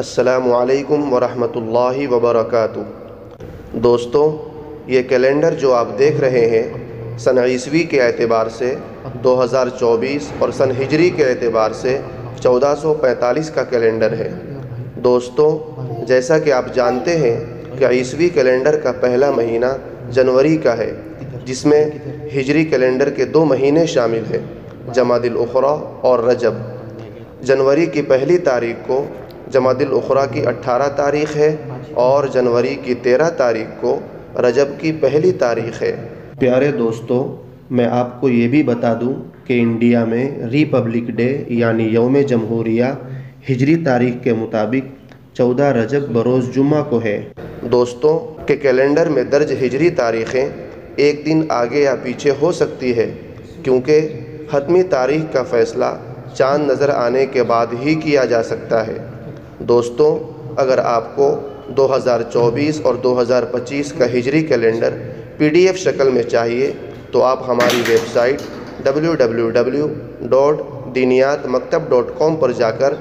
السلام علیکم ورحمۃ اللہ وبرکاتہ۔ دوستوں، یہ کیلنڈر جو آپ دیکھ رہے ہیں سن عیسوی کے اعتبار سے 2024 اور سن ہجری کے اعتبار سے 1445 کا کیلنڈر ہے۔ دوستوں، جیسا کہ آپ جانتے ہیں کہ عیسوی کیلنڈر کا پہلا مہینہ جنوری کا ہے، جس میں ہجری کیلنڈر کے 2 مہینے شامل ہیں، جمادی الاخری اور رجب۔ جنوری کی پہلی تاریخ کو جمادی الاخری کی 18 تاریخ ہے اور جنوری کی 13 تاریخ کو رجب کی پہلی تاریخ ہے۔ پیارے دوستو، میں آپ کو یہ بھی بتا دوں کہ انڈیا میں ریپبلک ڈے یعنی یوم جمہوریہ ہجری تاریخ کے مطابق 14 رجب بروز جمعہ کو ہے۔ دوستوں، کہ کیلنڈر میں درج ہجری تاریخیں ایک دن آگے یا پیچھے ہو سکتی ہے، کیونکہ حتمی تاریخ کا فیصلہ چاند نظر آنے کے بعد ہی کیا جا سکتا ہے۔ دوستوں، اگر آپ کو 2024 اور 2025 کا ہجری کیلنڈر PDF شکل میں چاہیے تو آپ ہماری ویب سائٹ www.diniyatmaktab.com پر جا کر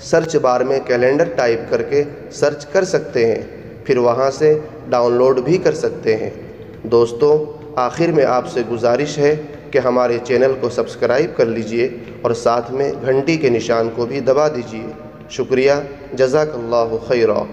سرچ بار میں کیلنڈر ٹائپ کر کے سرچ کر سکتے ہیں، پھر وہاں سے ڈاؤن لوڈ بھی کر سکتے ہیں۔ دوستوں، آخر میں آپ سے گزارش ہے کہ ہمارے چینل کو سبسکرائب کر لیجئے اور ساتھ میں گھنٹی کے نشان کو بھی دبا دیجئے۔ شکریہ، جزاک اللہ خیرا۔